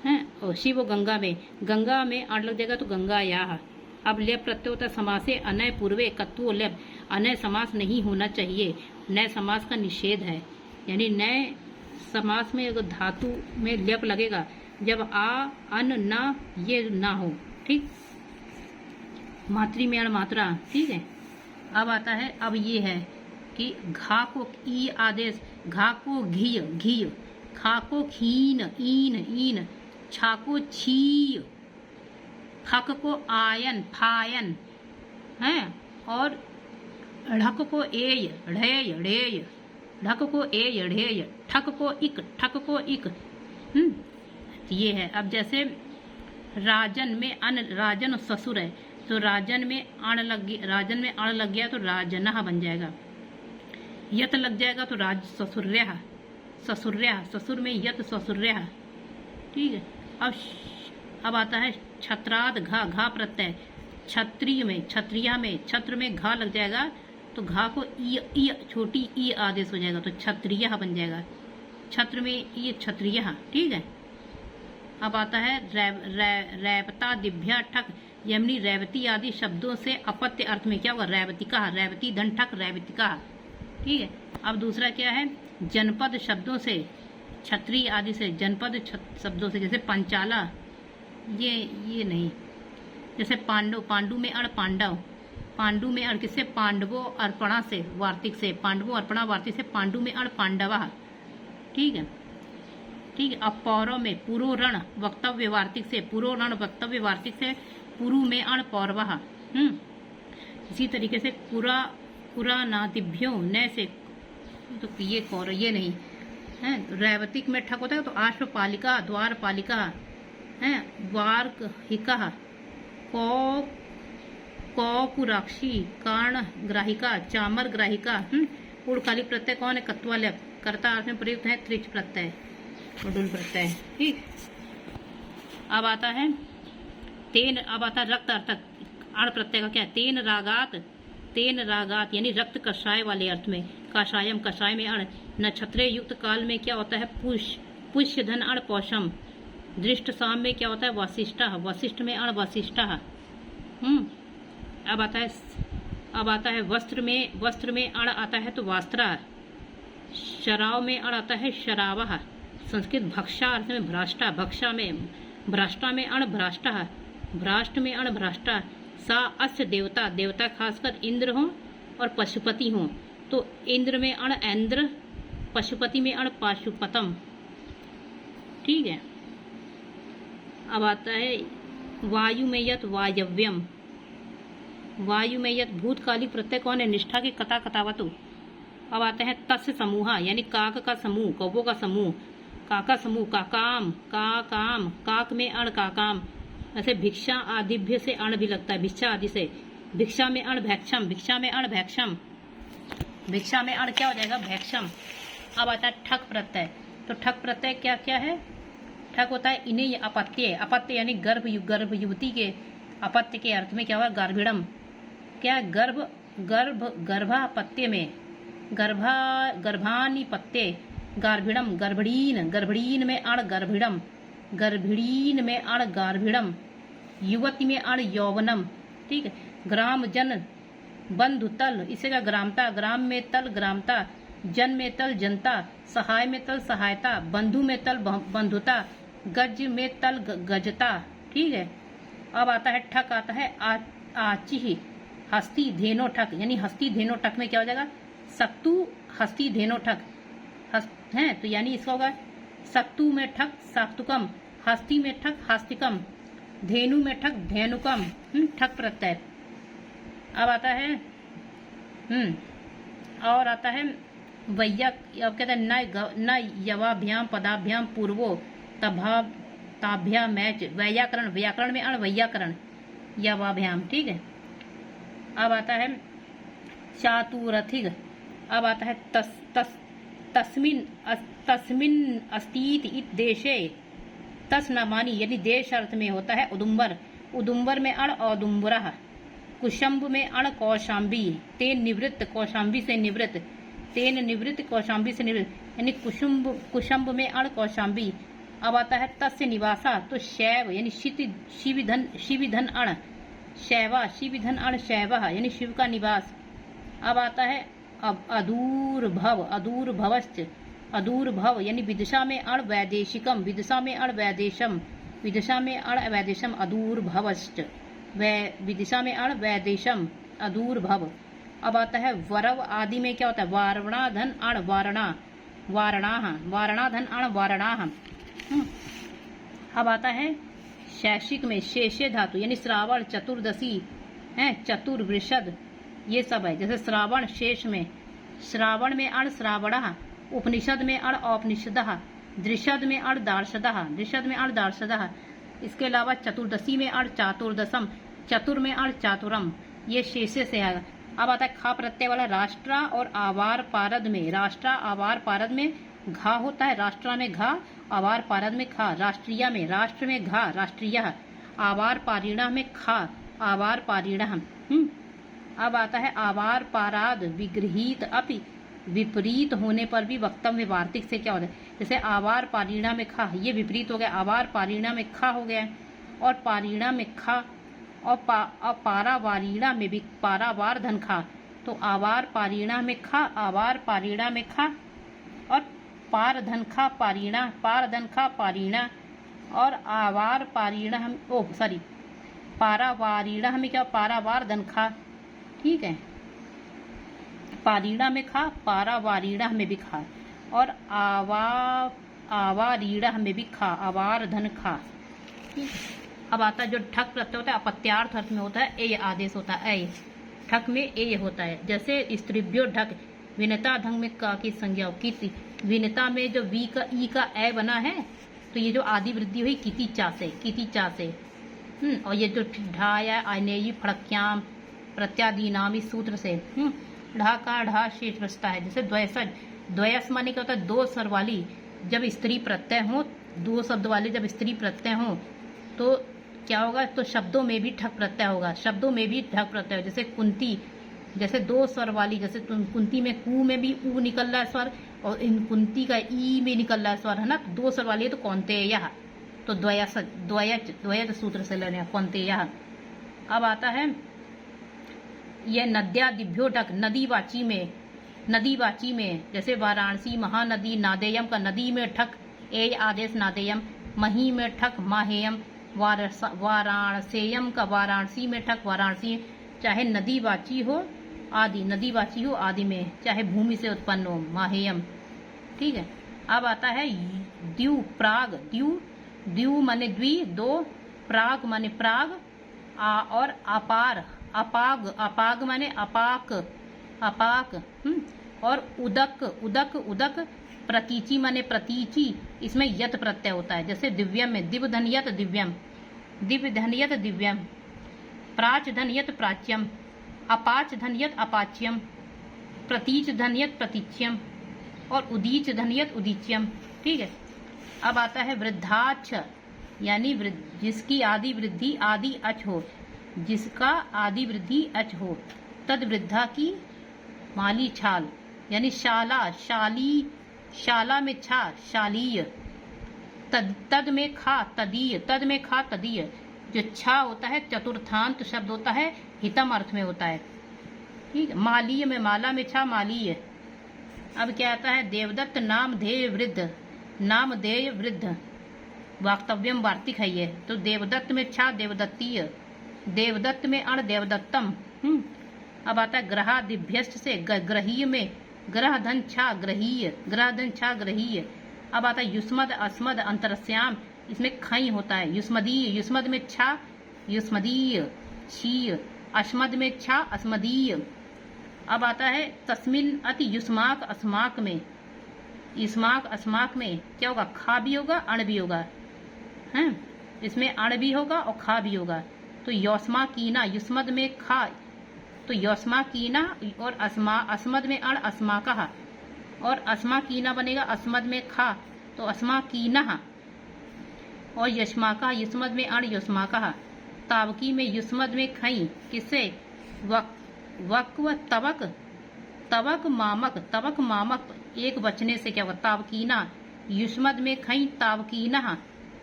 है, और शिव और गंगा में, गंगा में अण लग जाएगा तो गंगा या। अब लेप प्रत्यय होता है समासे अनय पूर्वे कत्वो लेप, अनय समास नहीं होना चाहिए, नए समास का निषेध है। यानी नए समास में अगर धातु में लेप लगेगा जब आ अन न ये ना हो, ठीक। मातृ में अण मात्रा, ठीक है। अब आता है, अब ये है कि घा को ई आदेश, घा को घी घी, खा को खीन ईन ईन, छा को छी, खक को आयन फायन है, और ढक को एय ढेय ढेय, ढक को एय ढेय, ठक को इक ठक को इक, ये है। अब जैसे राजन में अन, राजन ससुर है तो राजन में अण लग गया तो राजनह बन जाएगा। यत लग जाएगा तो राज ससुर्यः, ससुर्यः, ससुर में यत ससुर्यः, ठीक है। अब आता है छत्राद घा, घा प्रत्यय, क्षत्रिय में, क्षत्रिया में, छत्र में घा लग जाएगा तो घा को ई छोटी ई आदेश हो जाएगा तो क्षत्रियः बन जाएगा। छत्र में ये क्षत्रियः, ठीक है। अब आता है रैवता दिभ्या ठक, यमनी रैवती आदि शब्दों से अपत्य अर्थ में क्या होगा, रैवतिका, रैवती धन ठक रैवतिका, ठीक है। अब दूसरा क्या है, जनपद शब्दों से, क्षत्रिय आदि से, जनपद शब्दों से, जैसे पंचाला, ये नहीं। जैसे पांडव, पांडु में अण पांडव, पांडु में अण किससे, पांडवों अर्पणा से, वार्तिक से, पांडवों अर्पणा वार्तिक से, पांडु में अण पांडवा, ठीक है, ठीक है। अब पौरव में पुरोरण वक्तव्य वार्तिक से, पुरोरण वक्तव्य वार्तिक से, पुरु में अण पौरवा, इसी तरीके से पुरा नादिभ्यो न से, तो ये कौर ये नहीं है। रैवतिक में ठक होता है तो आश्वपालिका, द्वारपालिका है, वार्कहिका, कौपुराक्षी, कर्ण ग्राहिका, चामर ग्राहिका। पूर्णकाली प्रत्यय कौन है, कत्वालय, कर्ता अर्थ में प्रयुक्त है त्रिच प्रत्यय, मडुल प्रत्यय, ठीक। अब आता है तेन, अब आता है रक्त अर्थक, अण प्रत्यय का क्या है, तेन रागात यानी रक्त कषाय वाले अर्थ में, कषायम, कषाय में अण। नक्षत्रे युक्त काल में क्या होता है, पुष्य धन अण पौषम। दृष्ट साम में क्या होता है, वशिष्ठा, वशिष्ठ में अण वशिष्ठा। अब आता है वस्त्र में अण आता है तो वास्त्रा। शराव में अण आता है शरावः। संस्कृत भक्षा अर्थ में भ्राष्टा, भक्षा में, भ्राष्टा में अण भ्राष्टा, भ्राष्ट में अण भ्राष्टा। सा अस्य देवता, देवता खासकर इंद्र हो और पशुपति हो तो इंद्र में अण ऐन्द्र, पशुपति में अण पाशुपतम, ठीक है। अब आता है वायु में यत वायव्यम, वायु में यत भूतकालिक प्रत्यय कौन है, निष्ठा के कथा कथावतु। अब आता है तस्य समूहा यानी काक का समूह, कौवों का समूह, काका समूह, काकाम, काकाम, काक में अण काकाम। ऐसे भिक्षा आदिभ्य से अण भी लगता है, भिक्षा आदि से, भिक्षा में अण भैक्षम, भिक्षा में अण भैक्षम, भिक्षा में अण क्या हो जाएगा, भैक्षम। अब आता है ठक प्रत्यय, तो ठक प्रत्यय क्या क्या है, ठक होता है इन्हें अपत्य, अपत्य यानी गर्भ युवती के अपत्य के अर्थ में क्या हुआ, गार्भिणम, क्या गर्भापत्य में, गर्भानिपत्य, गार्भिणम, गर्भिणीन में अण गर्भिणम, गर्भिणीन में अण गार्भिणम, युवती में अण यौवनम, ठीक है। ग्राम जन बंधु तल, इसे का ग्रामता, ग्राम में तल ग्रामता, जन में तल जनता, सहाय में तल सहायता, बंधु में तल बंधुता, गज में तल गजता, ठीक है। अब आता है ठक, आता है आची, हस्ती धेनो ठक, यानी हस्ती धेनो ठक में क्या हो जाएगा, सक्तु हस्ती धेनो ठक है, तो यानी इसका होगा सत्तू में ठक साक्तुकम, हस्ती में ठक हस्तिकम, धेनु में ठक धेनुकम, ठक प्रत्यय। अब आता है और आता है वैया, अब कहते हैं न यवाभ्याम पदाभ्याम पूर्वो तभा ताभ्या मैच, व्याकरण, व्याकरण में अण वैयाकरण यवाभ्याम, ठीक है। अब आता है चातुरथिक, अब आता है तस्मिन अस्तीत इत देशे, तस नामानी यानी देश अर्थ में होता है उदुम्बर, उदुम्बर में अण औदुम्बरः, कुशंब में अण कौशाम्बी, तेन निवृत्त कौशाम्बी से निवृत्त, तेन निवृत्त कौशाम्बी से निवृत्त यानी कुशंब में अण कौशाम्बी। अब आता है तस्य निवासा, तो शैव यानी शिविधन अण शैवा, शिविधन अण शैवः यानी शिव का निवास। अब आता है अब अदूर्भव, अदूर्भवश्च, अदूर्भव यानी विदिशा में अण वैदेशिकम, विदिशा में अण वैदेशम, विदिशा में अण वैदेशम अदूर्भवश्च, विदिशा में अण वैदेशम अदूर्भव। अब आता है वरव आदि में क्या होता है, वारणाधन अण वारणा, वारणाः, वारणाधन अण वारणाः। अब आता है शैक्षिक में शेषे धातु यानी श्रावण, चतुर्दशी है, चतुर्वृषद, ये सब है। जैसे श्रावण शेष में, श्रावण में अण श्रावणः, उपनिषद में अण औपनिषदः, दृषद में अण दार्शदः, दृषद में अण दार्शदः। इसके अलावा चतुर्दशी में अण चातुर्दशम, चतुर में अण चातुरम, ये शेषे से है। अब आता है खा प्रत्यय वाला राष्ट्रा और आवार पारद में, राष्ट्रा आवार पारद में घा होता है, राष्ट्रा में घा, आवार पारद में खा, राष्ट्रीय में, राष्ट्र में घा, राष्ट्रीय, आवार पारीणा में खा, आवार पारीणा। अब आता है आवार पाराद विगृहीत अपि, विपरीत होने पर भी वक्तव्य वार्तिक से क्या होता है, जैसे आवार पारीणा में खा, ये विपरीत हो गया, आवार पारीणा में खा हो गया, और पारीणा में खा, और पारावारीणा में भी पारावार धन खा, तो आवार पारीणा में खा, आवार पारीणा में खा, और पार धन खा पारीणा, पार धन खा पारीणा, और आवार पारीणा हम पारावारीणा हमें क्या, पारावार धन खा, ठीक है। पारीणा में खा, पारावारीणा में भी खा, और आवारीणा में भी खा, आवार धन खा। अब आता है जो ठक प्रत्यय होता है अपत्यार्थ अर्थ में होता है, ए आदेश होता है, ए ठक में ए होता है। जैसे स्त्रीभ्यो ढक, विनता ढंग में का की संज्ञा, किति, विनता में जो वी का ई का ए बना है, तो ये जो आदि वृद्धि हुई किति चा से, किति चा से। और ये जो ढा या आनेयी फड़क्याम प्रत्यादीनाम इस सूत्र से ढा का ढा शेष बचता है। जैसे द्वयसज, द्वयस माने क्या होता है, दो स्वर वाली जब स्त्री प्रत्यय हो, दो शब्द वाली जब स्त्री प्रत्यय हो तो क्या होगा, तो शब्दों में भी ठक प्रत्यय होगा, शब्दों में भी ठक प्रत्यय। जैसे कुंती, जैसे दो स्वर वाली, जैसे कुंती में कू में भी ऊ निकल रहा है स्वर, और इन कुंती का ई में निकल रहा है स्वर, है ना, तो दो स्वर वाली है, तो कौन्तेयः, तो द्वयच सूत्र से लेने कौन्तेयः। अब आता है यह नद्यादिभ्यो ढक, नदीवाची में, नदीवाची में जैसे वाराणसी महानदी, नादेयम का नदी में ठक, ए आदेश नादेयम, मही में ठक माहेयम, वाराणसेयम का वाराणसी में ठक वाराणसी, चाहे नदीवाची हो आदि, नदीवाची हो आदि में, चाहे भूमि से उत्पन्न हो माहेयम, ठीक है। अब आता है द्यू प्राग, द्यू माने द्वि दो, प्राग माने प्राग, और अपार, अपाग माने अपाक, और उदक, प्रतीचि माने प्रतीचि, इसमें यत प्रत्यय होता है। जैसे दिव्यम में दिव्य धनियत दिव्यम, दिव्य धनियत दिव्यम, प्राच धनियत प्राच्यम, अपाच धनियत अपाच्यम, प्रतीच धनियत प्रतीच्यम, और उदीच धनियत उदीच्यम, ठीक है। अब आता है वृद्धाक्ष यानी जिसकी आदि वृद्धि आदि अच हो, जिसका आदि वृद्धि अच हो, तद वृद्धा की माली छाल यानी शाला, शाली, शाला में छा शालीय, तद में खा तदीय, तद में खा तदीय। जो छा होता है चतुर्थांत शब्द होता है, हितम अर्थ में होता है, ठीक है। मालीय में माला में छा मालीय। अब क्या आता है देवदत्त नामधेय वृद्ध, नामधेय वृद्ध, वाक्तव्यम वार्तिक है ये, तो देवदत्त में छा देवदत्तीय, देवदत्त में अण देवदत्तम। अब आता है ग्रहादिभ्यस्त से, ग्रहीय में ग्रह धन छा ग्रहीय, ग्रह धन छा ग्रहीय, अब आता है युष्मद अस्मद अंतरस्याम, इसमें खई होता है। युष्मदीय, युष्मद में छा युष्मदीय शीय, अस्मद में छा अस्मदीय। अब आता है तस्मिन अति युष्माक अस्माक में, युष्माक अस्माक में क्या होगा, खा भी होगा अण भी होगा, हैं इसमें अण भी होगा और खा भी होगा। तो योस्मा कीना, युष्मद में खा तो योस्मा कीना, और अस्मद में अण अस्मा कहा, और अस्मा कीना बनेगा अस्मद में खा तो अस्मा कीना, और यशमा कहा युष्मद में अण योस्मा कहा। तावकी में युष्मद में खई, किससे, वक व तवक, तवक मामक, तवक मामक एक बचने से क्या होगा, तावकीना, युष्मद में खई तावकीना,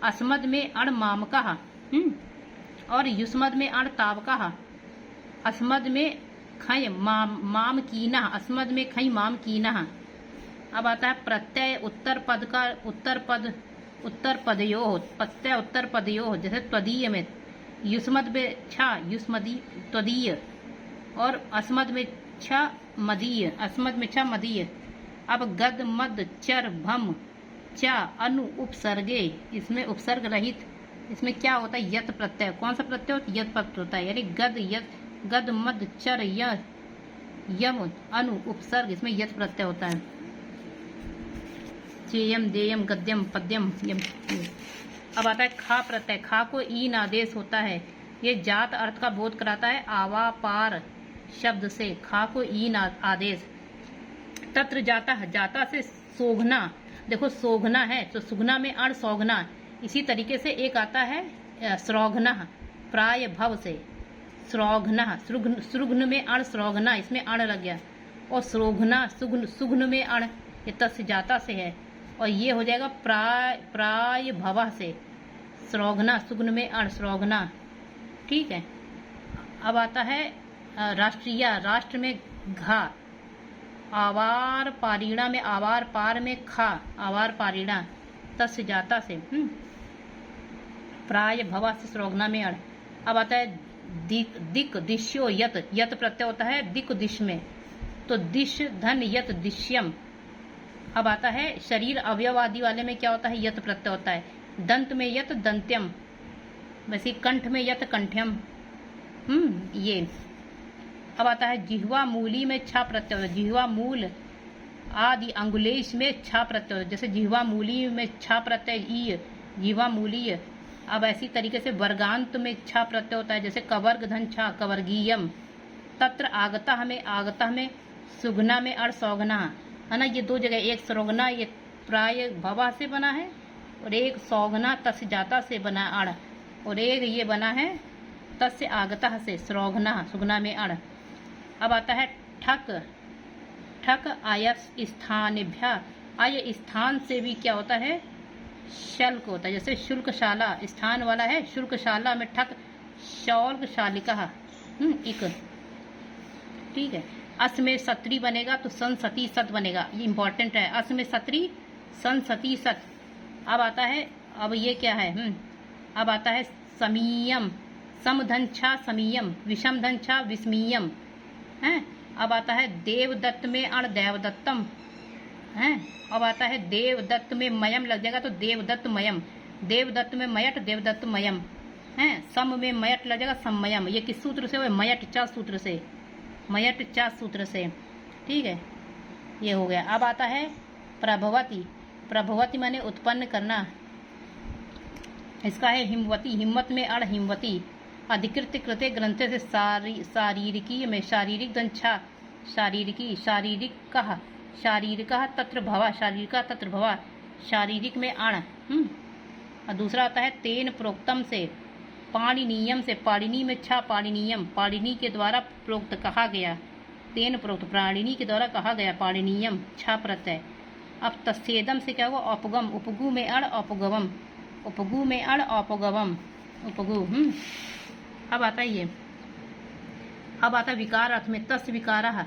अस्मद में अण मामका, और युष्मद में अण तावका, अस्मद में खय माम कीना, अस्मद में खई माम कीना। अब आता है प्रत्यय उत्तर पद का, उत्तर पदयो, प्रत्यय उत्तर पदयो, जैसे त्वदीय में युष्मद में छा युष्मदी त्वदीय, और अस्मद में छा मदीय, अस्मद में छा मदीय। अब गद मद चर भम चा अनु उपसर्गे, इसमें उपसर्ग रहित, इसमें क्या होता है, यत प्रत्यय। कौन सा प्रत्यय होता है, यत प्रत्यय होता है, यानी गद यत, गद मद चर यम अनु उपसर्ग, इसमें यत प्रत्यय होता है। चेयम देयम गद्यम पद्यम यम। अब आता है खा प्रत्यय, खा को ईन आदेश होता है, ये जात अर्थ का बोध कराता है। आवा पार शब्द से खा को ईन आदेश। तत्र जाता है, जाता से सोघना, देखो सोघना है तो सुगना में अण सौघना। इसी तरीके से एक आता है श्रौघना, प्राय भव से श्रौघना, श्रुघ्न में अण श्रौघना, इसमें अण लग गया, और श्रोघना सुघ्न में अण, ये तस्य जाता से है, और ये हो जाएगा प्राय भवा से श्रौघना, सुघ्न में अण श्रौघना, ठीक है। अब आता है राष्ट्रीय, राष्ट्र में घा, आवार पारीणा में आवार, पार में खा, आवार पारीणा, तस्य जाता से प्राय भवा से श्रौघना में अण। अब आता है दिक दिश्यो यत, यत प्रत्यय होता है दिक दिश में, तो दिश धन यत दिश्यम। अब आता है शरीर अवयव आदि वाले में क्या होता है, यत प्रत्यय होता है। दंत में यत दंत्यम, वैसे कंठ में यत कंठ्यम, ये। अब आता है जिह्वा मूली में छा प्रत्यय होता है, जिह्वा मूल आदि अंगुलेश में छा प्रत्यय होता है, जैसे जिह्वा मूली में छा प्रत्यय ई, जिह्वा मूलीय। अब ऐसी तरीके से वर्गांत में छा प्रत्यय होता है, जैसे कवर्ग धन छा कवर्गीयम। तत्र आगता में सुगना में अण सौगना, है ना, ये दो जगह, एक श्रौघना ये प्राय भवा से बना है, और एक सौगना तस्य जाता से बना अण, और एक ये बना है तस्य आगता से श्रौघना, सुगना में अण। अब आता है ठक, ठक आय स्थानेभ्य, आय स्थान से भी क्या होता है, शल्क होता है, जैसे शुल्कशाला स्थान वाला है, शुल्कशाला में ठक शौल्क शालिका, इक, ठीक है। अस में सत्री बनेगा तो संसती सत बनेगा, ये इंपॉर्टेंट है, अस में सत्री संसती सत। अब आता है, अब ये क्या है, अब आता है समीयम, समधन छा समीयम, विषम धन छा विस्मीयम, है। अब आता है देवदत्त में अण देवदत्तम, है। अब आता है देवदत्त में मयम लग जाएगा तो देवदत्त मयम, देवदत्त में मयट देवदत्त मयम, है। सम में मयट लग जाएगा सम्मयम, ये किस सूत्र से, मयट चा सूत्र से, मयट चा सूत्र से, ठीक है, ये हो गया। अब आता है प्रभवती, प्रभवती माने उत्पन्न करना, इसका है हिमवती, हिम्मत में अण हिमवती। अधिकृत कृते ग्रंथे से शारीरिकी में शारीरिक दंछा शारीरिकी, शारीरिक कहा, शारीरिका तत्र भवा, शारीरिका तत्र भवा, शारीरिक में अण। और दूसरा आता है तेन प्रोक्तम से, पाणिनीयम से, पाणिनी में छा पाणिनीयम, पाणिनी के द्वारा प्रोक्त कहा गया, तेन प्रोक्त प्राणिनी के द्वारा कहा गया, पाणिनीयम छा प्रत्यय। अब तस्सेदम से क्या हुआ, औपगम, उपगु में अण औपगवम, उपगु में अण औपगवम, उपगु। अब आता है ये, अब आता विकार अर्थ में तस् विकार,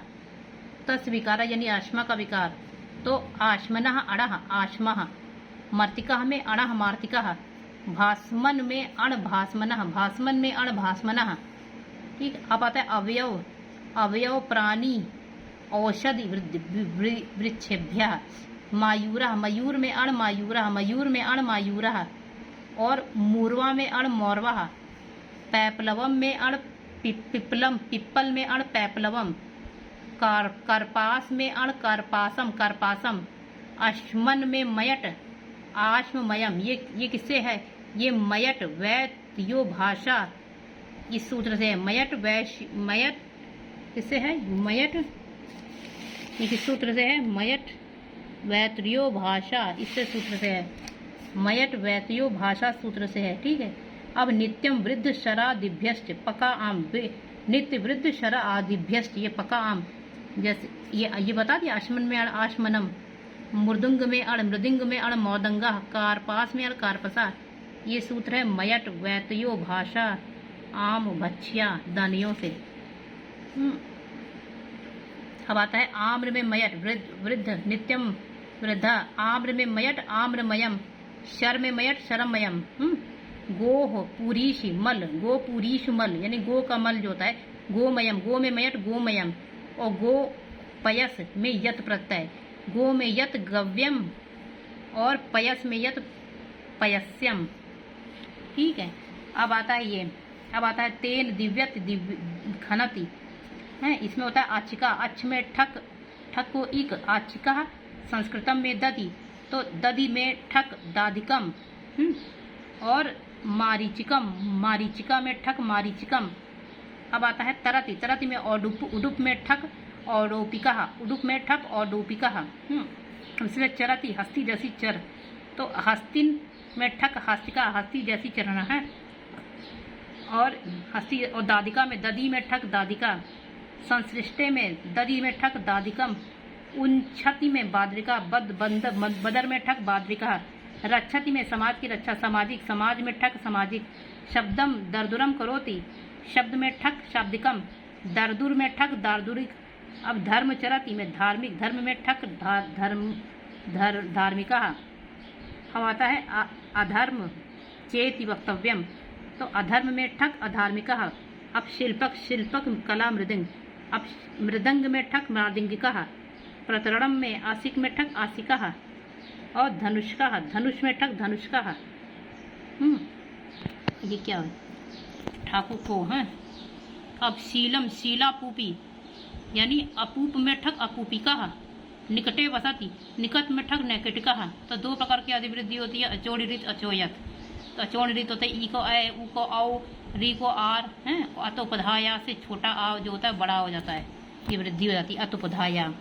तस् विकार यानी आश्मा का विकार, तो आश्मनः अणः आश्मः, मर्तिका में अणः मार्तिका, भास्मन में अण भास्मनः, भास्मन में अण भास्मनः, ठीक। अब आता है अवयव, अवयव प्राणी औषधि वृक्षेभ्यः, मायूरा, मयूर में अण मायूरा, मयूर में अण मायूरा, और मूर्वा में अण मौरवा, पैपलवम में अण पिप्पलम, पिप्पल में अण पैपलवम, करपास में अण करपासम, करपासम, अश्मन में मयट आश्ममयम। ये किससे है? ये मयट वैत्यो भाषा, इस सूत्र से है। मयट मयट किससे है? मयट, ये किस सूत्र से है? मयट वैत्यो भाषा, इससे सूत्र से है। मयट वैत्यो भाषा सूत्र से है। ठीक है। अब नित्यम वृद्ध शरादिभ्यश्च पका आम, नित्य वृद्ध शरा आदिभ्यश्च, ये पका आम, जैसे ये बता दिया। अश्मन में अण आश्मनम, मृदुंग में अण मृदंग में अण मौदंगा, कारपास में अण कारपसा, ये सूत्र है मयट वैत्यो भाषा आम भक्ष्या दानियों से। अब आता है आम्र में मयट वृद्ध नित्यम वृद्धा, आम्र में मयट आम्रमयम, शर में मयट शरमयम। गोह पुरीश मल, गो पुरीश मल, यानी गो का मल जो होता है गोमयम, गो में मयट गोमयम, और गो पयस में यत प्रत्यय, गो में यत गव्यम और पयस में यत पयस्यम। ठीक है। अब आता है ये, अब आता है तेन दिव्यत खनति है, इसमें होता है आचिका, अच्छ में ठक, ठक को इक, आचिका संस्कृतम में दधि, तो दधि में ठक दाधिकम, और मारीचिकम, मारीचिका में ठक मारीचिकम। अब आता है तरति, तरति में औडुप, उडुप में ठक औडोपिका, उडुप में ठक औडोपिका। इसलिए चरति हस्ती जैसी चर, तो हस्तिन में ठक हस्तिका, हस्ती जैसी चरना है, और हस्ती, और दादिका में दधी में ठक दादिका, संसृष्टे में दधी में ठक दादिकम, उन्छति में बाद्रिका, बदर में ठक बाद्रिका, रक्षति में समाज की रक्षा सामाजिक, समाज में ठक सामाजिक, शब्दम दरदुरम करोति, शब्द में ठक शाब्दिकम, दरदुर में ठक दारदुरिक। अब धर्म चरति में धार्मिक, धर्म में ठक धार्मिका। अब आता है अधर्म चेति वक्तव्यम, तो अधर्म में ठक अधार्मिका। अब शिल्पक, शिल्पक कला मृदंग, अब मृदंग में ठक मृदंगिका, प्रतरणम में आसिक में ठक आसिका, और धनुष्का, धनुष में ठक धनुष्का। ये क्या है? ठाकुर को है। अब शीलम शीलापूपी, यानी अपूप में ठक अपूपिका, निकटे वसति, निकट में ठक नैकटिका। तो दो प्रकार की अधिवृद्धि होती है, अचोड़ रीत अचोयत। तो अचोड़ रीत होता है ई को ए, ऊ को औ, री को आर है, अतोपधाया से छोटा आ जो होता है बड़ा हो जाता है, ये वृद्धि हो जाती है अतोपधाया।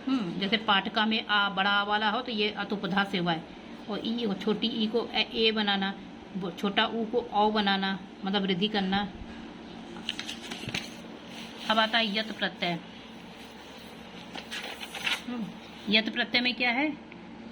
जैसे पाठका में आ बड़ा आ वाला हो तो ये अतुपधा से हुआ है, और ई हो छोटी ई को ए बनाना, छोटा ऊ को औ बनाना, मतलब वृद्धि करना। अब आता है यत प्रत्यय। यत प्रत्यय में क्या है?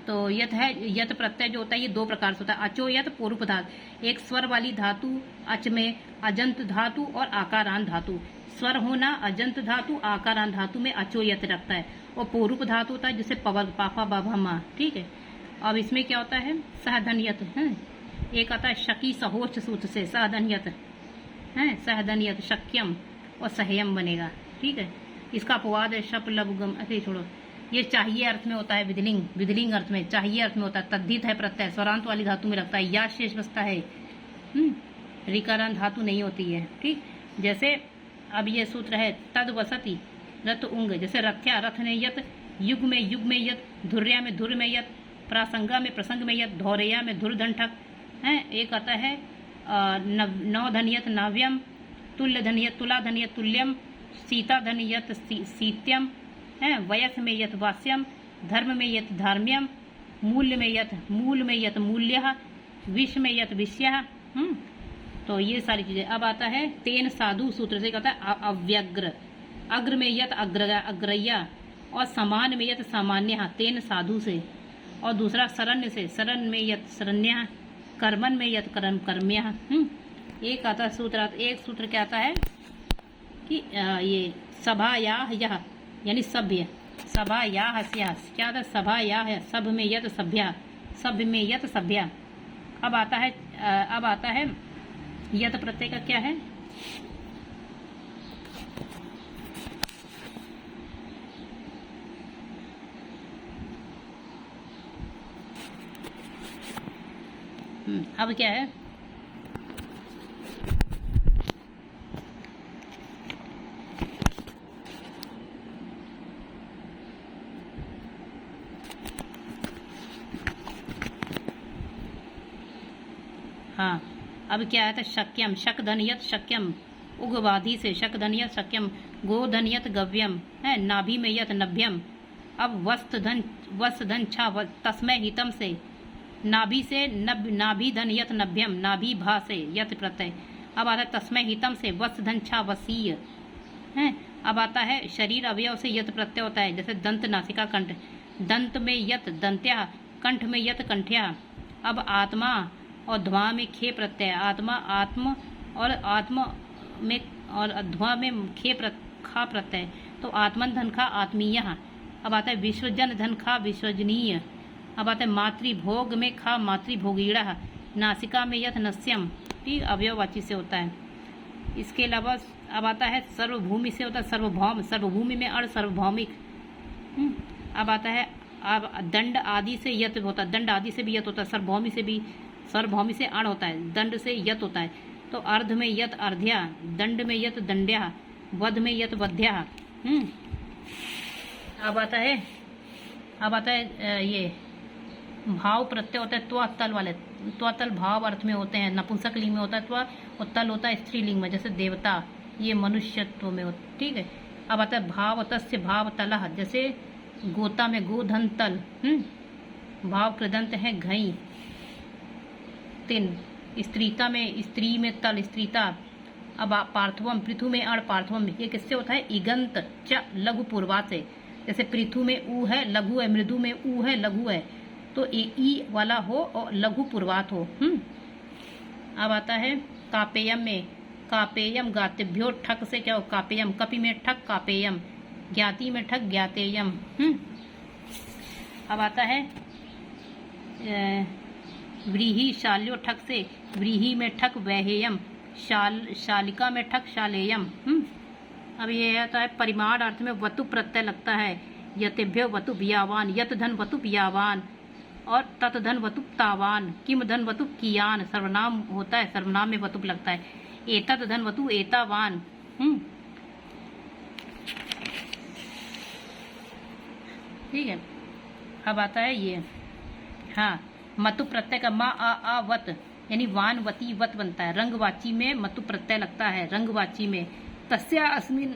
तो यत है, यत प्रत्यय जो होता है ये दो प्रकार से होता है, अचो यत पूर्व धातु, एक स्वर वाली धातु अच में, अजंत धातु और आकारान धातु। स्वर होना अजंत धातु, आकारान धातु में अचो यत रखता है, और पूर्व धातु होता है जिसे पवर पापा बाबा माँ। ठीक है। अब इसमें क्या होता है? सहधन्यत है, एक आता है शकी सहोच सूत्र से सहधन्यत है, सहधन्यत शक्यम और सहयम बनेगा। ठीक है। इसका अपवाद है शप लबगम, ऐसे छोड़ो, ये चाहिए अर्थ में होता है, विधिलिंग, विधिलिंग अर्थ में चाहिए अर्थ में होता है, तद्धित है प्रत्यय, स्वरांत वाली धातु में लगता है, या शेष बसता है, रिकारांत धातु नहीं होती है। ठीक। जैसे अब ये सूत्र है तद वसति रथ उंग, जैसे रथ्या रथ ने यत, युग में यत, धुर्या में धुर में यत, प्रासंगा में प्रसंग में यत, धौरया में धुर धंठक है। एक आता है नौ धनियत नाव्यम, तुल्य धनियत तुला धनियत तुल्यम, सीता धनियत सीत्यम है, वयस में यत वास्यम, धर्म में यत धार्म्यम, मूल्य में यत मूल्य, विष में यत विषय। तो ये सारी चीजें। अब आता है तेन साधु सूत्र से कहता है अव्यग्र, अग्र में यत अग्रया, और समान में यत सामान्य, तेन साधु से। और दूसरा शरण्य से, शरण में यत शरण्य, कर्मन में यत कर्म कर्म्य। एक आता सूत्र, एक सूत्र क्या आता है कि ये सभा या यह, यानी सभ्य, सभा या क्या आता है? सभा या है, सब में यत सभ्या, सभ्य में यत सभ्या। अब आता है यत प्रत्यय का क्या है? अब क्या है, हाँ अब क्या है, तो शक्यम, शक धनियत शक्यम, उग्वादी से शक धनियत शक्यम, गो धनियत गव्यम है, नाभि में यत नभ्यम। अब वस्त धन छा तस्मय हितम से, नाभि से नाभि धन यत नभ्यम, नाभि भा से यत प्रत्यय। अब आता है तस्मय हितम से वस्त धन छा वसीय है। अब आता है शरीर अवयव से यत प्रत्यय होता है, जैसे दंत नासिका कंठ, दंत में यत दंत्या, कंठ में यत कंठ्या। अब आत्मा और ध्वा में खे प्रत्यय, आत्मा आत्म और आत्म में और ध्वा में खा प्रत्यय, तो आत्मन धन खा आत्मीय। अब आता है विश्वजन धन खा विश्वजनीय। अब आता है मातृभोग में खा मातृभोगीड़ा, नासिका में यथ नस्यम, ठीक अवयववाची से होता है। इसके अलावा अब आता है सर्वभूमि से होता है सर्वभौम, सर्वभूमि में अण सर्वभौमिक। अब आता है अब दंड आदि से यत होता है, दंड आदि से भी यत होता है, सर्वभौमि से भी, सर्वभौमि से अण होता है, दंड से यत होता है, तो अर्ध में यत अर्ध्या, दंड में यत दंड्या, वध में यत वध्या। अब आता है ये भाव प्रत्यय होता है त्वा तल वाले, त्वा तल भाव अर्थ में होते हैं, नपुंसक लिंग में होता है त्वा, और तल होता है स्त्रीलिंग में, जैसे देवता, ये मनुष्यत्व में होता है, ठीक है। अब आता है भाव तस्य भाव तलह, जैसे गोता में गोधन तल, भाव कृदंत है घई तिन, स्त्रीता में स्त्री में तल स्त्रीता। अब पार्थवम, पृथु में अण पार्थवम, ये किससे होता है, इगंत च लघु पूर्वा से, जैसे पृथु में ऊ है लघु है, मृदु में ऊ है लघु है, तो ई वाला हो और लघु पूर्वात हो। अब आता है कापेयम में, कापेयम गातिभ्यो, ठक से क्या हो कापेयम, कपि में ठक कापेयम, ज्ञाति में ठक ज्ञातेयम। अब आता है व्रीहि शाल्यो, ठक से व्रीहि में ठक वैहेयम, शालिका में ठक शालेयम। अब ये आता है परिमाण अर्थ में वतु प्रत्यय लगता है, यतेभ्यो वतु बियावान, यत धन वतु बियावान और तत धन वतु तावान, किम धन वतु कियान, सर्वनाम होता है, सर्वनाम में वतुप लगता है, एतत धन वतु एतावान। ठीक है। अब आता है ये, हाँ मतु प्रत्यय का मा आ वत, यानी वान वती वत बनता है, रंगवाची में मतु प्रत्यय लगता है, रंगवाची में। तस्या अस्मिन,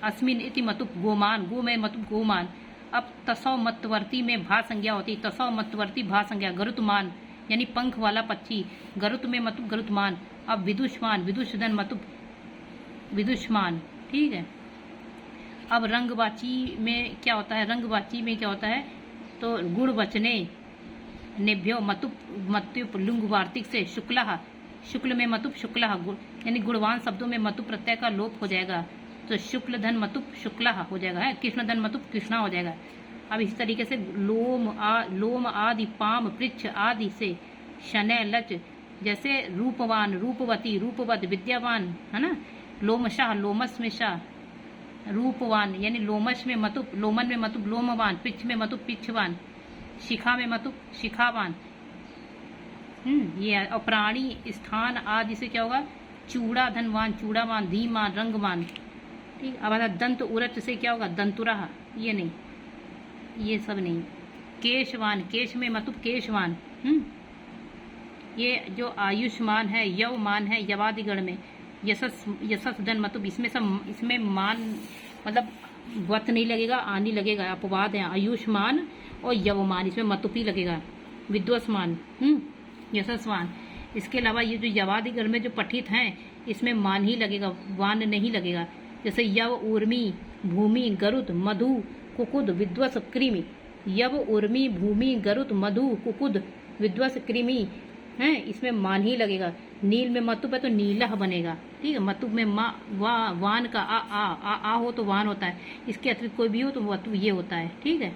अस्मिन इति मतु गोमान, गो में मतु गोमान। अब तसौ मतवर्ती में भा संज्ञा होती, तसौ मतवर्ती भा संज्ञा, गरुतमान यानी पंख वाला पक्षी, गरुत में मतु गरुतमान। अब विदुष्मान, विदुषधन मतु विदुष्मान, ठीक है। अब रंगवाची में क्या होता है, रंगवाची में क्या होता है, तो गुण वचने नेभ्यो मतुप, मतुप लुंग वार्तिक से शुक्ला, शुक्ल में मतुप शुक्ला, यानी गुणवान शब्दों में मतुप प्रत्यय का लोप हो जाएगा, तो शुक्ल धन मतुप शुक्ला हो जाएगा, है कृष्ण धन मतुप कृष्णा हो जाएगा। अब इस तरीके से लोम आदि पाम पृच्छ आदि से शनय लच, जैसे रूपवान रूपवती रूपवत विद्यावान, है ना, लोमशाह लोमस में शाह, रूपवान यानी लोमश में मतुप, लोमन में मतुप लोमवान, पिच्छ में मतुप पिच्छवान, शिखा में मतुप शिखावान। ये और प्राणी स्थान आदि से क्या होगा, चूड़ा धनवान चूड़ावान, धीमान रंगवान, ठीक। अब दंत उरच से क्या होगा, दंतुरा, ये नहीं, ये सब नहीं। केशवान, केश में मतुप केशवान। ये जो आयुष्मान है, यवमान है, यवादिगण में यशस, यशस धन मतुप, इसमें सब, इसमें मान मतलब वत नहीं लगेगा, आनी लगेगा, अपवाद है, आयुष्मान और यवमान, इसमें मतुपी लगेगा, विद्वस्मान, यशस्वान। इसके अलावा ये जो यवादिगण में जो पठित हैं, इसमें मान ही लगेगा, वान नहीं लगेगा, जैसे यव उर्मी भूमि गरुत मधु कुकुद विद्वस कृमि, यव उर्मी भूमि गरुत मधु कुकुद विद्वस कृमि है, इसमें मान ही लगेगा। नील में मतुप है तो नीलह बनेगा, ठीक है। मतुप में मा वान का आ हो तो वान होता है, इसके अतिरिक्त कोई भी हो तो मतुप ये होता है, ठीक है।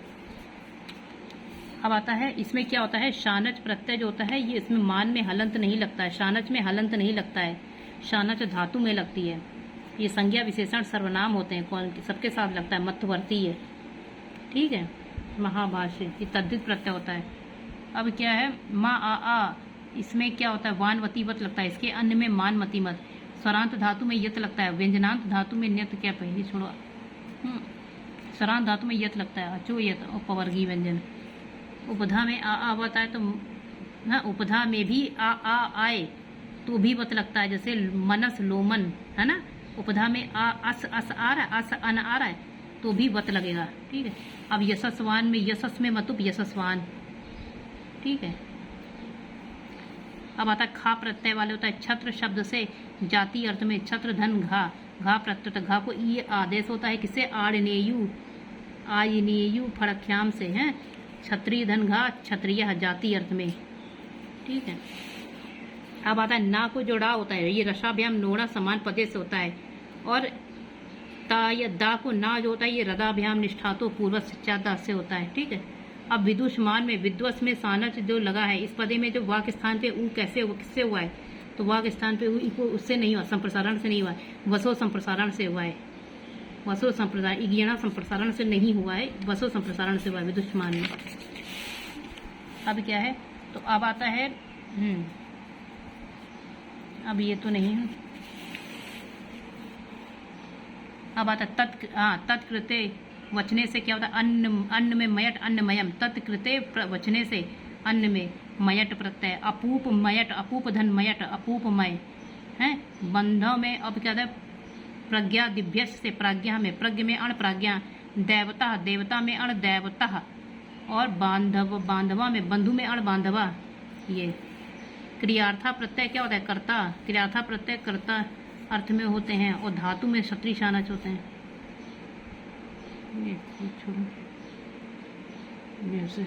अब आता है इसमें क्या होता है, शानच प्रत्यय जो होता है, ये इसमें मान में हलंत नहीं लगता है, शानच में हलंत नहीं लगता है, शानच धातु में लगती है। ये संज्ञा विशेषण सर्वनाम होते हैं, कौन सबके साथ लगता है, मध्यवर्ती है, ठीक है। महाभाष्य ये तद्धित प्रत्यय होता है। अब क्या है, मा आ इसमें क्या होता है, वानवती वत लगता है, इसके अन्य में मानमती मत। स्वरांत धातु में यत लगता है, व्यंजनांत धातु में न्यत, क्या पहली छोड़ो, स्वरांत धातु में यत लगता है, अचो यत, अपवर्गीय व्यंजन। उपधा में आ आवत आए तो हाँ, उपधा में भी आ आए तो भी वत लगता है, जैसे मनस लोमन है ना। उपधा में आ अस आ रहा है, अस अन आ रहा है तो भी वत लगेगा, ठीक है। अब यशस्वान में यशस में मतुप यशस्वान, ठीक है। अब आता है खा प्रत्यय वाले, होता है छत्र शब्द से जाति अर्थ में छत्र धन घा, घा प्रत्यय, घा को ये आदेश होता है किससे, आड़नेयु आयनेयु फड़ख्याम से है, क्षत्रिय धन घा क्षत्रिय जाति अर्थ में, ठीक है। अब आता है ना को जोड़ा होता है, ये रसाभ्याम नोड़ा समान पदे से होता है, और ता या दा को ना जो होता है ये रदाभ्याम निष्ठातो पूर्व शिक्षा से होता है, ठीक है। अब विदुषमान में विद्वस में सानच जो लगा है, इस पदे में जो वाक स्थान पे ऊ कैसे किससे हुआ है, तो वाक स्थान पे ऊ उससे नहीं हुआ, संप्रसारण से नहीं हुआ है, वसो संप्रसारण से हुआ है। वसो संप्रसारण, इगियणा संप्रसारण से नहीं हुआ है, वसो संप्रसारण से हुआ है विदुषमान में। अब क्या है, तो अब आता है अब ये तो नहीं है, अब आता तत्कृते वचने से क्या होता है, अन्न में मयट अन्नमयम, तत्कृते वचने से अन्न में मयट प्रत्यय, अपूप मयट, अपूप धन मयट, अपूपमय है। बंधों में अब क्या होता है, प्रज्ञा दिव्यश से प्राज्ञा में, प्रज्ञ में अण प्राज्ञा, देवता देवता में अण देवता, और बांधवा में बंधु में अण बांधवा। ये क्रियार्था प्रत्यय क्या होता है, कर्ता, क्रियार्था प्रत्यय कर्ता अर्थ में होते हैं, और धातु में क्षत्रिय शानच होते हैं। ये छोड़ो जैसे